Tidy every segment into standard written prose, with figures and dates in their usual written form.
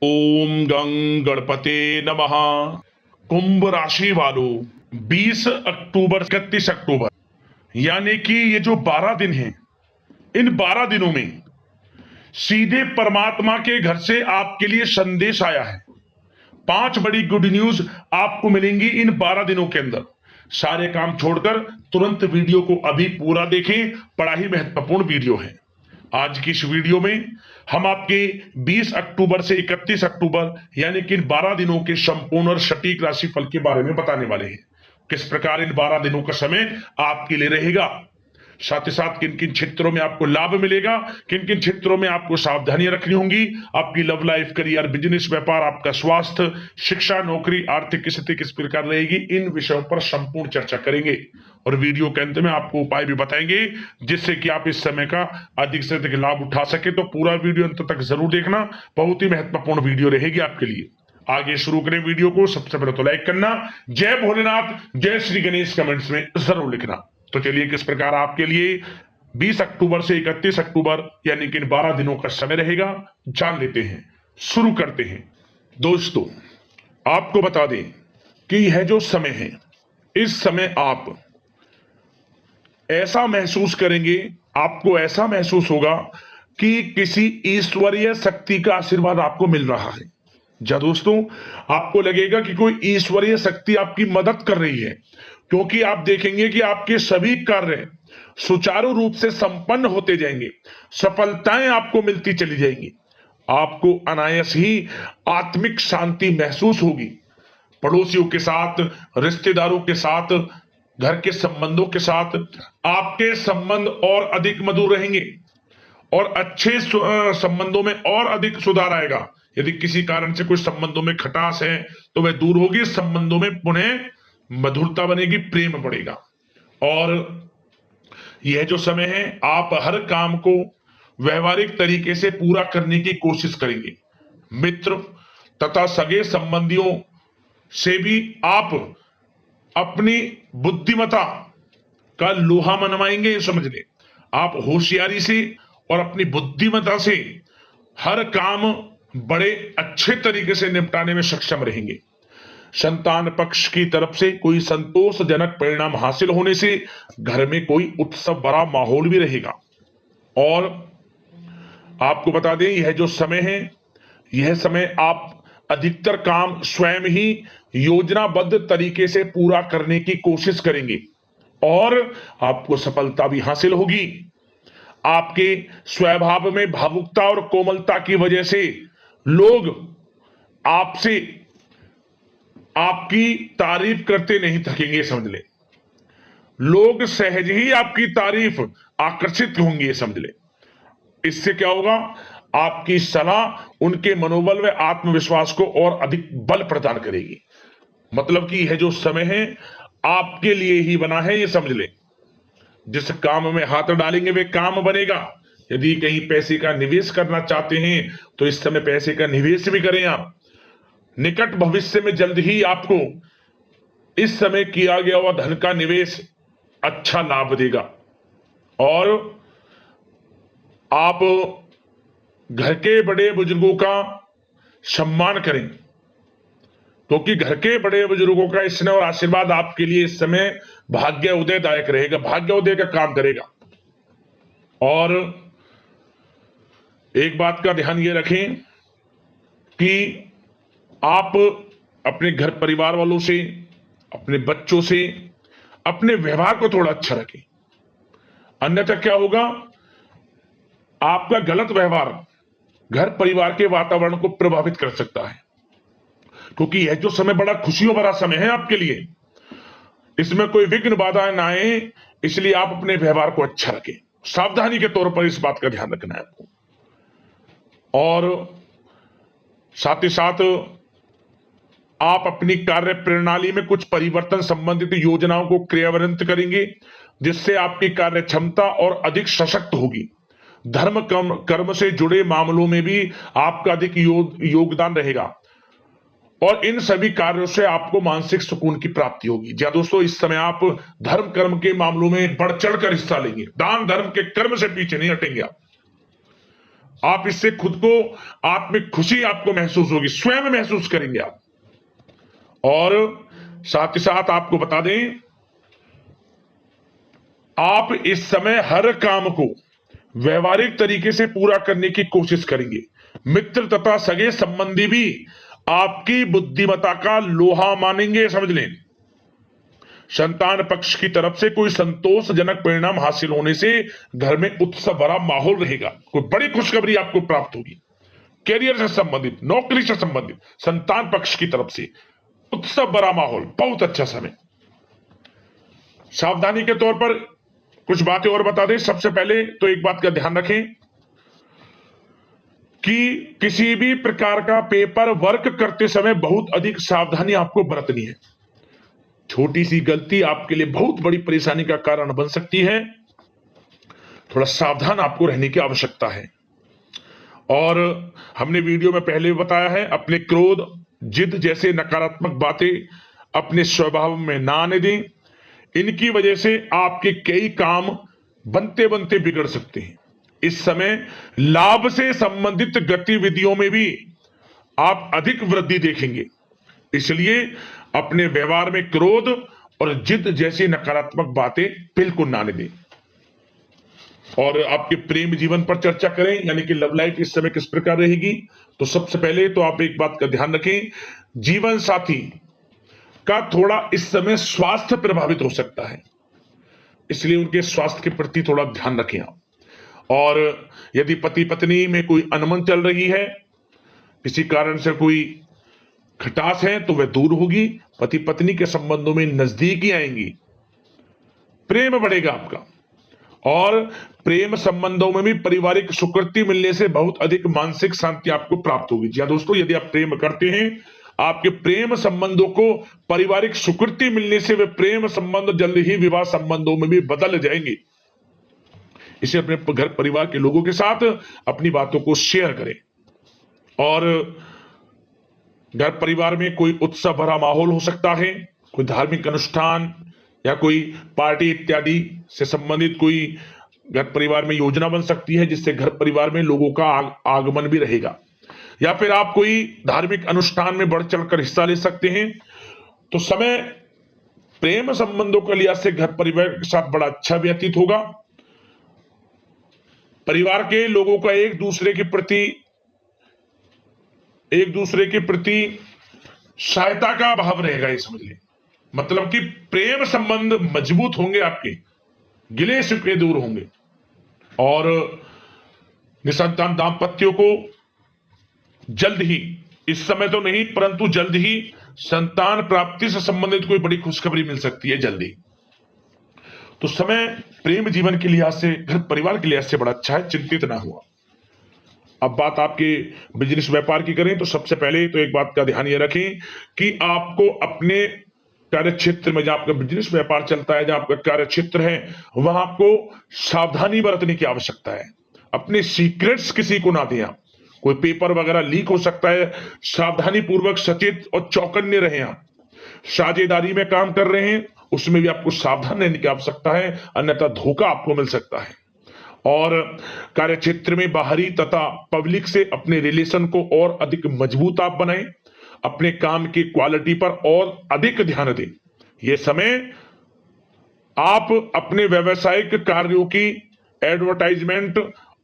ओम गं गणपते नमः। कुंभ राशि वालों, 20 अक्टूबर 31 अक्टूबर यानी कि ये जो 12 दिन हैं, इन 12 दिनों में सीधे परमात्मा के घर से आपके लिए संदेश आया है। 5 बड़ी गुड न्यूज आपको मिलेंगी इन 12 दिनों के अंदर। सारे काम छोड़कर तुरंत वीडियो को अभी पूरा देखें, बड़ा ही महत्वपूर्ण वीडियो है। आज की इस वीडियो में हम आपके 20 अक्टूबर से 31 अक्टूबर यानी कि इन 12 दिनों के संपूर्ण और सटीक राशिफल के बारे में बताने वाले हैं। किस प्रकार इन 12 दिनों का समय आपके लिए रहेगा, साथ ही साथ किन किन क्षेत्रों में आपको लाभ मिलेगा, किन किन क्षेत्रों में आपको सावधानियां रखनी होंगी, आपकी लव लाइफ, करियर, बिजनेस, व्यापार, आपका स्वास्थ्य, शिक्षा, नौकरी, आर्थिक स्थिति किस प्रकार रहेगी, इन विषयों पर संपूर्ण चर्चा करेंगे। और वीडियो के अंत में आपको उपाय भी बताएंगे जिससे कि आप इस समय का अधिक से अधिक लाभ उठा सके। तो पूरा वीडियो अंत तक जरूर देखना, बहुत ही महत्वपूर्ण वीडियो रहेगी आपके लिए। आगे शुरू करें वीडियो को। सबसे पहले तो लाइक करना, जय भोलेनाथ, जय श्री गणेश कमेंट्स में जरूर लिखना। तो चलिए किस प्रकार आपके लिए 20 अक्टूबर से 31 अक्टूबर यानी कि इन 12 दिनों का समय रहेगा, जान लेते हैं। शुरू करते हैं। दोस्तों, आपको बता दें कि यह जो समय है, इस समय आप ऐसा महसूस करेंगे, आपको ऐसा महसूस होगा कि किसी ईश्वरीय शक्ति का आशीर्वाद आपको मिल रहा है। जा दोस्तों, आपको लगेगा कि कोई ईश्वरीय शक्ति आपकी मदद कर रही है, क्योंकि आप देखेंगे कि आपके सभी कार्य सुचारू रूप से संपन्न होते जाएंगे, सफलताएं आपको मिलती चली जाएंगी, आपको अनायास ही आत्मिक शांति महसूस होगी। पड़ोसियों के साथ, रिश्तेदारों के साथ, घर के संबंधों के साथ आपके संबंध और अधिक मधुर रहेंगे और अच्छे संबंधों में और अधिक सुधार आएगा। यदि किसी कारण से कुछ संबंधों में खटास है तो वह दूर होगी, संबंधों में पुनः मधुरता बनेगी, प्रेम बढ़ेगा। और यह जो समय है, आप हर काम को व्यवहारिक तरीके से पूरा करने की कोशिश करेंगे। मित्र तथा सगे संबंधियों से भी आप अपनी बुद्धिमत्ता का लोहा मनवाएंगे। समझ ले, आप होशियारी से और अपनी बुद्धिमत्ता से हर काम बड़े अच्छे तरीके से निपटाने में सक्षम रहेंगे। संतान पक्ष की तरफ से कोई संतोषजनक परिणाम हासिल होने से घर में कोई उत्सव भरा माहौल भी रहेगा। और आपको बता दें, यह जो समय है, यह समय आप अधिकतर काम स्वयं ही योजनाबद्ध तरीके से पूरा करने की कोशिश करेंगे और आपको सफलता भी हासिल होगी। आपके स्वभाव में भावुकता और कोमलता की वजह से लोग आपसे आपकी तारीफ करते नहीं थकेंगे। समझ ले, लोग सहज ही आपकी तारीफ आकर्षित होंगे। समझ ले, इससे क्या होगा, आपकी सलाह उनके मनोबल व आत्मविश्वास को और अधिक बल प्रदान करेगी। मतलब कि यह जो समय है आपके लिए ही बना है, ये समझ ले। जिस काम में हाथ डालेंगे वे काम बनेगा। यदि कहीं पैसे का निवेश करना चाहते हैं तो इस समय पैसे का निवेश भी करें आप। निकट भविष्य में जल्द ही आपको इस समय किया गया हुआ धन का निवेश अच्छा लाभ देगा। और आप घर के बड़े बुजुर्गों का सम्मान करें, क्योंकि घर के बड़े बुजुर्गों का स्नेह और आशीर्वाद आपके लिए इस समय भाग्य उदयदायक रहेगा, भाग्य उदय का काम करेगा। और एक बात का ध्यान ये रखें कि आप अपने घर परिवार वालों से, अपने बच्चों से अपने व्यवहार को थोड़ा अच्छा रखें। अन्यथा क्या होगा, आपका गलत व्यवहार घर परिवार के वातावरण को प्रभावित कर सकता है। क्योंकि यह जो समय बड़ा खुशियों भरा समय है आपके लिए, इसमें कोई विघ्न बाधा ना आए, इसलिए आप अपने व्यवहार को अच्छा रखें। सावधानी के तौर पर इस बात का ध्यान रखना है आपको। और साथ ही साथ आप अपनी कार्य प्रणाली में कुछ परिवर्तन संबंधित योजनाओं को क्रियान्वित करेंगे, जिससे आपकी कार्य क्षमता और अधिक सशक्त होगी। धर्म कर्म से जुड़े मामलों में भी आपका अधिक योगदान रहेगा और इन सभी कार्यों से आपको मानसिक सुकून की प्राप्ति होगी। जी दोस्तों, इस समय आप धर्म कर्म के मामलों में बढ़ चढ़कर हिस्सा लेंगे। दान धर्म के कर्म से पीछे नहीं हटेंगे आप। आप इससे खुद को आत्मिक खुशी आपको महसूस होगी, स्वयं महसूस करेंगे आप। और साथ ही साथ आपको बता दें, आप इस समय हर काम को व्यवहारिक तरीके से पूरा करने की कोशिश करेंगे। मित्र तथा सगे संबंधी भी आपकी बुद्धिमत्ता का लोहा मानेंगे, समझ लें। संतान पक्ष की तरफ से कोई संतोषजनक परिणाम हासिल होने से घर में उत्सव भरा माहौल रहेगा। कोई बड़ी खुशखबरी आपको प्राप्त होगी। कैरियर से संबंधित, नौकरी से संबंधित, संतान पक्ष की तरफ से उत्सव भरा माहौल, बहुत अच्छा समय। सावधानी के तौर पर कुछ बातें और बता दें। सबसे पहले तो एक बात का ध्यान रखें कि किसी भी प्रकार का पेपर वर्क करते समय बहुत अधिक सावधानी आपको बरतनी है। छोटी सी गलती आपके लिए बहुत बड़ी परेशानी का कारण बन सकती है। थोड़ा सावधान आपको रहने की आवश्यकता है। और हमने वीडियो में पहले भी बताया है, अपने क्रोध, जिद जैसे नकारात्मक बातें अपने स्वभाव में ना आने दें। इनकी वजह से आपके कई काम बनते बनते बिगड़ सकते हैं। इस समय लाभ से संबंधित गतिविधियों में भी आप अधिक वृद्धि देखेंगे, इसलिए अपने व्यवहार में क्रोध और जिद जैसी नकारात्मक बातें बिल्कुल ना आने दें। और आपके प्रेम जीवन पर चर्चा करें, यानी कि लव लाइफ इस समय किस प्रकार रहेगी। तो सबसे पहले तो आप एक बात का ध्यान रखें, जीवन साथी का थोड़ा इस समय स्वास्थ्य प्रभावित हो सकता है, इसलिए उनके स्वास्थ्य के प्रति थोड़ा ध्यान रखें आप। और यदि पति पत्नी में कोई अनबन चल रही है, किसी कारण से कोई खटास है, तो वह दूर होगी। पति पत्नी के संबंधों में नजदीकी आएंगी, प्रेम बढ़ेगा आपका। और प्रेम संबंधों में भी पारिवारिक स्वीकृति मिलने से बहुत अधिक मानसिक शांति आपको प्राप्त होगी। जी हाँ दोस्तों, यदि आप प्रेम करते हैं, आपके प्रेम संबंधों को पारिवारिक स्वीकृति मिलने से वे प्रेम संबंध जल्द ही विवाह संबंधों में भी बदल जाएंगे। इसे अपने घर परिवार के लोगों के साथ अपनी बातों को शेयर करें। और घर परिवार में कोई उत्सव भरा माहौल हो सकता है, कोई धार्मिक अनुष्ठान या कोई पार्टी इत्यादि से संबंधित कोई घर परिवार में योजना बन सकती है, जिससे घर परिवार में लोगों का आगमन भी रहेगा। या फिर आप कोई धार्मिक अनुष्ठान में बढ़ चढ़कर हिस्सा ले सकते हैं। तो समय प्रेम संबंधों के लिहाज से घर परिवार के साथ बड़ा अच्छा व्यतीत होगा। परिवार के लोगों का एक दूसरे के प्रति सहायता का भाव रहेगा, ये समझ लें। मतलब कि प्रेम संबंध मजबूत होंगे, आपके गिले शिकवे दूर होंगे। और निसंतान दाम्पत्यों को जल्द ही, इस समय तो नहीं परंतु जल्द ही संतान प्राप्ति से संबंधित कोई बड़ी खुशखबरी मिल सकती है जल्दी। तो समय प्रेम जीवन के लिहाज से, घर परिवार के लिहाज से बड़ा अच्छा है, चिंतित ना हुआ। अब बात आपके बिजनेस व्यापार की करें, तो सबसे पहले तो एक बात का ध्यान ये रखें कि आपको अपने कार्य क्षेत्र में, जहां आपका बिजनेस व्यापार चलता है, जहां आपका कार्य क्षेत्र है, वहां आपको सावधानी बरतने की आवश्यकता है। अपने सीक्रेट्स किसी को ना दें आप। कोई पेपर वगैरह लीक हो सकता है, सावधानी पूर्वक सचेत और चौकन्ने रहें आप। साझेदारी में काम कर रहे हैं, उसमें भी आपको सावधान रहने की आवश्यकता है, अन्यथा धोखा आपको मिल सकता है। और कार्य क्षेत्र में बाहरी तथा पब्लिक से अपने रिलेशन को और अधिक मजबूत आप बनाएं। अपने काम की क्वालिटी पर और अधिक ध्यान दें। यह समय आप अपने व्यावसायिक कार्यों की एडवर्टाइजमेंट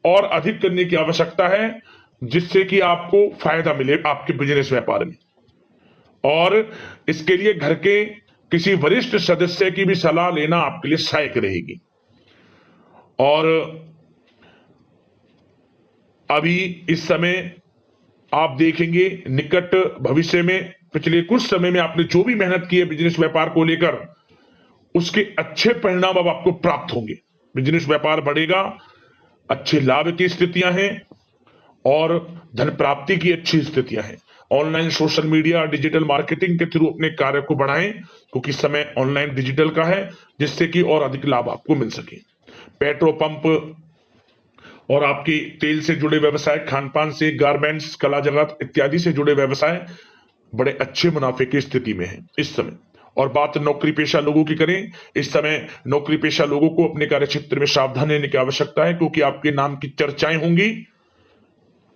और अधिक करने की आवश्यकता है, जिससे कि आपको फायदा मिले आपके बिजनेस व्यापार में। और इसके लिए घर के किसी वरिष्ठ सदस्य की भी सलाह लेना आपके लिए सहायक रहेगी। और अभी इस समय आप देखेंगे, निकट भविष्य में, पिछले कुछ समय में आपने जो भी मेहनत की है बिजनेस व्यापार को लेकर, उसके अच्छे परिणाम अब आपको प्राप्त होंगे। बिजनेस व्यापार बढ़ेगा, अच्छे लाभ की स्थितियां हैं और धन प्राप्ति की अच्छी स्थितियां हैं। Online social media, digital marketing के थ्रू अपने कार्य को बढ़ाएं, क्योंकि समय ऑनलाइन डिजिटल का है, जिससे कि और अधिक लाभ आपको मिल सके। पेट्रोल पंप और आपकी तेल से जुड़े व्यवसाय, खान पान से, गारमेंट्स, कला जगत इत्यादि से जुड़े व्यवसाय बड़े अच्छे मुनाफे की स्थिति में है इस समय। और बात नौकरी पेशा लोगों की करें, इस समय नौकरी पेशा लोगों को अपने कार्य क्षेत्र में सावधान रहने की आवश्यकता है, क्योंकि आपके नाम की चर्चाएं होंगी।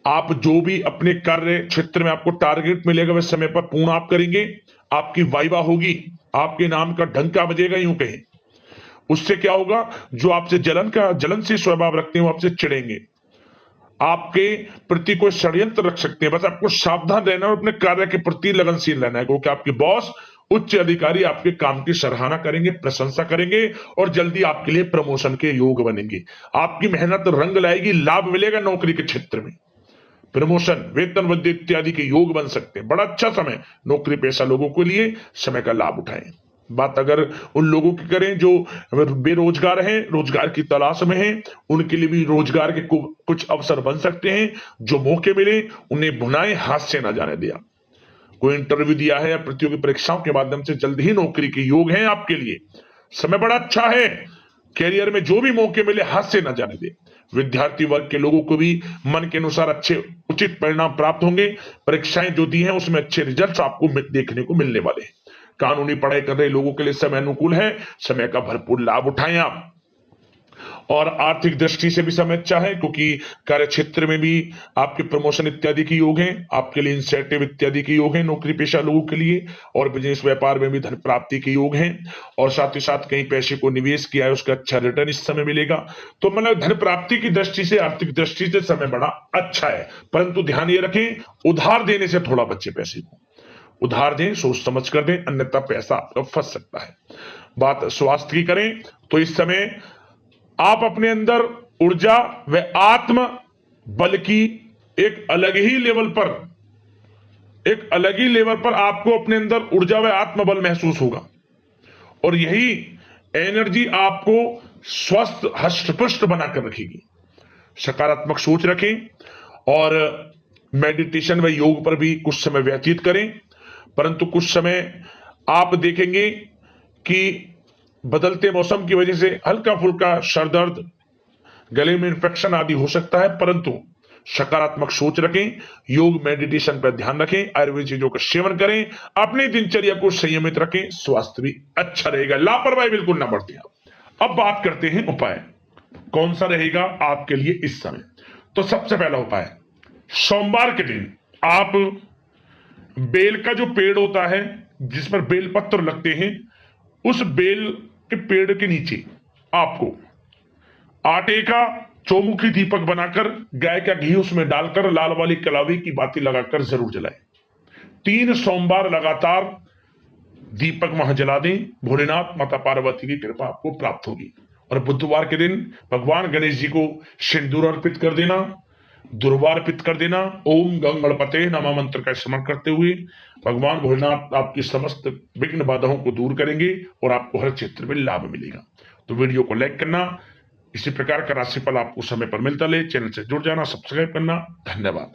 आप जो भी अपने कार्य क्षेत्र में आपको टारगेट मिलेगा वह समय पर पूर्ण आप करेंगे। आपकी वाइवा होगी, आपके नाम का डंका बजेगा, यूं कहें। उससे क्या होगा, जो आपसे जलनशील स्वभाव रखते हैं वो आपसे चिढ़ेंगे, आपके प्रति कोई षड्यंत्र रख सकते हैं। बस आपको सावधान रहना और अपने कार्य के प्रति लगनशील रहना है, क्योंकि आपके बॉस उच्च अधिकारी आपके काम की सराहना करेंगे, प्रशंसा करेंगे और जल्दी आपके लिए प्रमोशन के योग बनेंगे। आपकी मेहनत रंग लाएगी, लाभ मिलेगा नौकरी के क्षेत्र में, प्रमोशन, वेतन वृद्धि इत्यादि के योग बन सकते हैं। बड़ा अच्छा समय नौकरी पेशा लोगों के लिए, समय का लाभ उठाएं। बात अगर उन लोगों की करें जो बेरोजगार हैं, रोजगार की तलाश में हैं, उनके लिए भी रोजगार के कुछ अवसर बन सकते हैं। जो मौके मिले उन्हें भुनाएं, हाथ से ना जाने दिया। कोई इंटरव्यू दिया है या प्रतियोगी परीक्षाओं के माध्यम से जल्द ही नौकरी के योग हैं आपके लिए, समय बड़ा अच्छा है। कैरियर में जो भी मौके मिले हाथ से ना जाने दे। विद्यार्थी वर्ग के लोगों को भी मन के अनुसार अच्छे उचित परिणाम प्राप्त होंगे। परीक्षाएं जो दी हैं उसमें अच्छे रिजल्ट्स आपको देखने को मिलने वाले हैं। कानूनी पढ़ाई कर रहे लोगों के लिए समय अनुकूल है, समय का भरपूर लाभ उठाएं आप। और आर्थिक दृष्टि से भी समय अच्छा है, क्योंकि कार्य क्षेत्र में भी आपके प्रमोशन इत्यादि के योग हैं, आपके लिए इंसेंटिव इत्यादि के योग हैं नौकरी पेशा लोगों के लिए। और बिजनेस व्यापार में भी धन प्राप्ति के योग हैं, और साथ ही साथ कहीं पैसे को निवेश किया है उसका अच्छा रिटर्न इस समय मिलेगा। तो मतलब धन प्राप्ति की दृष्टि से, आर्थिक दृष्टि से समय बड़ा अच्छा है। परंतु ध्यान ये रखें, उधार देने से थोड़ा बचे। पैसे को उधार दें, सोच समझ कर दें, अन्यथा पैसा आपका फंस सकता है। बात स्वास्थ्य की करें तो इस समय आप अपने अंदर ऊर्जा व आत्म बल की एक अलग ही लेवल पर आपको अपने अंदर ऊर्जा व आत्मबल महसूस होगा, और यही एनर्जी आपको स्वस्थ हष्ट-पुष्ट बनाकर रखेगी। सकारात्मक सोच रखें और मेडिटेशन व योग पर भी कुछ समय व्यतीत करें। परंतु कुछ समय आप देखेंगे कि बदलते मौसम की वजह से हल्का फुल्का सर दर्द, गले में इंफेक्शन आदि हो सकता है, परंतु सकारात्मक सोच रखें, योग मेडिटेशन पर ध्यान रखें, आयुर्वेद चीजों का सेवन करें, अपनी दिनचर्या को संयमित रखें, स्वास्थ्य भी अच्छा रहेगा। लापरवाही बिल्कुल ना बरतें। अब बात करते हैं उपाय, कौन सा रहेगा आपके लिए इस समय। तो सबसे पहला उपाय, सोमवार के दिन आप बेल का जो पेड़ होता है जिस पर बेल पत्र लगते हैं, उस बेल के पेड़ के नीचे आपको आटे का चौमुखी दीपक बनाकर, गाय का घी उसमें डालकर, लाल वाली कलावी की बाती लगाकर जरूर जलाएं। 3 सोमवार लगातार दीपक वहां जला दें, भोलेनाथ माता पार्वती की कृपा आपको प्राप्त होगी। और बुधवार के दिन भगवान गणेश जी को सिंदूर अर्पित कर देना, दुर्वा अर्पित कर देना। ओम गंग गणपते नमः मंत्र का स्मरण करते हुए भगवान भोलेनाथ आपकी समस्त विघ्न बाधाओं को दूर करेंगे और आपको हर क्षेत्र में लाभ मिलेगा। तो वीडियो को लाइक करना, इसी प्रकार का राशिफल आपको समय पर मिलता रहे, चैनल से जुड़ जाना, सब्सक्राइब करना। धन्यवाद।